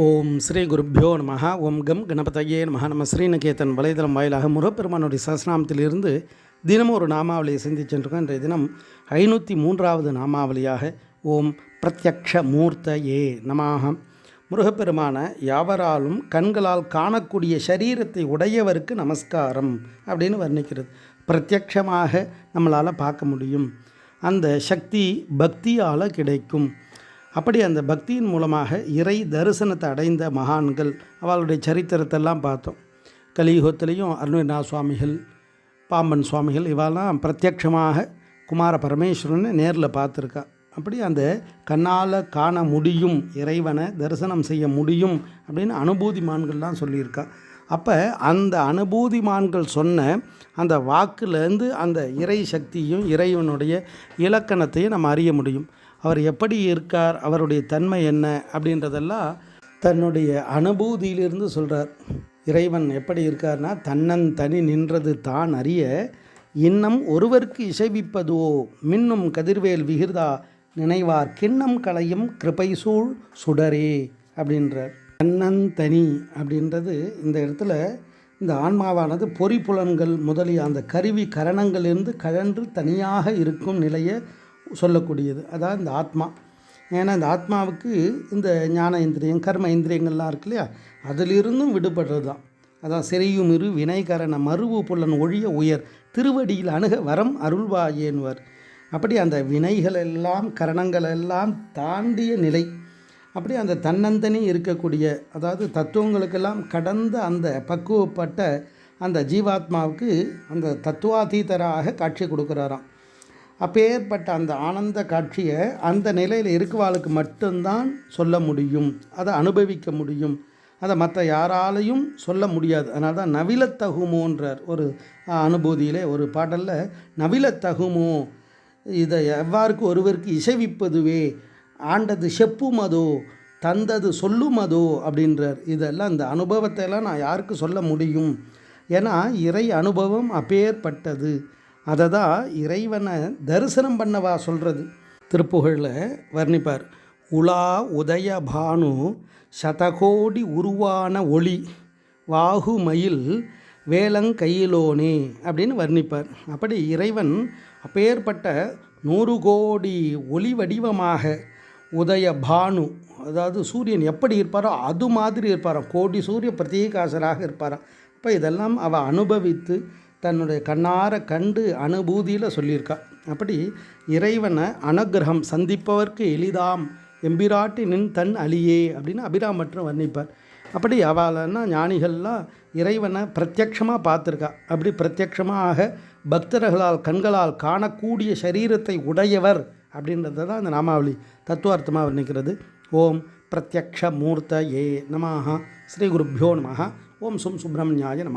ஓம் ஸ்ரீ குருப்பியோ நமஹ. ஓம் கம் கணபதையே நமஹ. நம்ம ஸ்ரீநிகேதன் வலைதளம் வாயிலாக முருகப்பெருமானுடைய சஹஸ்ரநாமத்திலிருந்து தினமும் ஒரு நாமாவளியை சிந்திச்சென்றிருக்கோம். இன்றைய தினம் 503வது நாமாவளியாக ஓம் பிரத்யக்ஷ மூர்த்தயே நமஹ. முருகப்பெருமான யாவராலும் கண்களால் காணக்கூடிய சரீரத்தை உடையவருக்கு நமஸ்காரம் அப்படின்னு வர்ணிக்கிறது. பிரத்யக்ஷமாக நம்மளால் பார்க்க முடியும். அந்த சக்தி பக்தியால் கிடைக்கும். அப்படி அந்த பக்தியின் மூலமாக இறை தரிசனத்தை அடைந்த மகான்கள் அவளுடைய சரித்திரத்தெல்லாம் பார்த்தோம். கலியுகத்திலையும் அருணகிரிநாத சுவாமிகள், பாம்பன் சுவாமிகள் இவெல்லாம் பிரத்யட்சமாக குமார பரமேஸ்வரனை நேரில் பார்த்துருக்கா. அப்படி அந்த கண்ணால் காண முடியும், இறைவனை தரிசனம் செய்ய முடியும் அப்படின்னு அனுபூதிமான்கள்லாம் சொல்லியிருக்கா. அப்போ அந்த அனுபூதிமான்கள் சொன்ன அந்த வாக்குலேருந்து அந்த இறை சக்தியும் இறைவனுடைய இலக்கணத்தையும் நம்ம அறிய முடியும். அவர் எப்படி இருக்கார், அவருடைய தன்மை என்ன அப்படின்றதெல்லாம் தன்னுடைய அனுபூதியிலிருந்து சொல்கிறார். இறைவன் எப்படி இருக்கார்னா, தன்னந்தனி நின்றது தான் அறிய இன்னம் ஒருவருக்கு இசைவிப்பதோ மின்னும் கதிர்வேல் விகிர்தா நினைவார் கிண்ணம் களையும் கிருபைசூழ் சுடரே அப்படின்றார். தன்னந்தனி அப்படின்றது இந்த இடத்துல இந்த ஆன்மாவானது பொறிப்புலன்கள் முதலிய அந்த கருவி கரணங்களிலிருந்து கழன்று தனியாக இருக்கும் நிலையை சொல்லக்கூடியது. அதாவது இந்த ஆத்மா. ஏன்னா இந்த ஆத்மாவுக்கு இந்த ஞான இந்திரியம், கர்ம இந்திரியங்கள்லாம் இருக்கு இல்லையா, அதிலிருந்தும் விடுபடுறது தான். அதான் செறியும் இரு வினைகரண மருவு புலன் ஒழிய உயர் திருவடியில் அணுக வரம் அருள்வாயேன்வர். அப்படி அந்த வினைகள் எல்லாம் கரணங்கள் எல்லாம் தாண்டிய நிலை. அப்படி அந்த தன்னந்தனி இருக்கக்கூடிய, அதாவது தத்துவங்களுக்கெல்லாம் கடந்த அந்த பக்குவப்பட்ட அந்த ஜீவாத்மாவுக்கு அந்த தத்துவாதீதராக காட்சி கொடுக்குறாராம். அப்பேற்பட்ட அந்த ஆனந்த காட்சியை அந்த நிலையில் இருக்குவாளுக்கு மட்டும்தான் சொல்ல முடியும், அதை அனுபவிக்க முடியும். அதை மற்ற யாராலையும் சொல்ல முடியாது. அதனால தான் நவிலத்தகுமோன்றார் ஒரு அனுபூதியிலே ஒரு பாடலில். நவிலத்தகுமோ, இதை எவ்வாறுக்கு ஒருவருக்கு இசைவிப்பதுவே, ஆண்டது செப்புமதோ தந்தது சொல்லுமதோ அப்படின்றார். இதெல்லாம் இந்த அனுபவத்தை எல்லாம் நான் யாருக்கு சொல்ல முடியும்? ஏன்னா இறை அனுபவம் அப்பேற்பட்டது. அதை தான் இறைவனை தரிசனம் பண்ணவா சொல்கிறது. திருப்புகழில் வர்ணிப்பார். உலா உதய பானு சதகோடி உருவான ஒளி வாகுமயில் வேலங்கையிலோனே அப்படின்னு வர்ணிப்பார். அப்படி இறைவன் அப்பேற்பட்ட 100 கோடி ஒளி வடிவமாக உதய பானு, அதாவது சூரியன் எப்படி இருப்பாரோ அது மாதிரி இருப்பாராம். கோடி சூரிய பிரத்யேகாசராக இருப்பாராம். அப்போ இதெல்லாம் அவள் அனுபவித்து தன்னுடைய கண்ணார கண்டு அனுபூதியில் சொல்லியிருக்கா. அப்படி இறைவனை அனுகிரகம் சந்திப்பவர்க்கு எளிதாம் எம்பிராட்டி நின் தன் அழியே அப்படின்னு அபிராமற்றும் வர்ணிப்பார். அப்படி அவளன்னா ஞானிகள்லாம் இறைவனை பிரத்யக்ஷமாக பார்த்துருக்கா. அப்படி பிரத்யக்ஷமாக பக்தர்களால் கண்களால் காணக்கூடிய சரீரத்தை உடையவர் அப்படின்றத தான் அந்த நாமாவளி தத்துவார்த்தமாக வர்ணிக்கிறது. ஓம் பிரத்யக்ஷ மூர்த்தயே நமஹ. ஸ்ரீ குருப்பியோ நமஹ. ஓம் சும் சுப்பிரமணியாய நமஹ.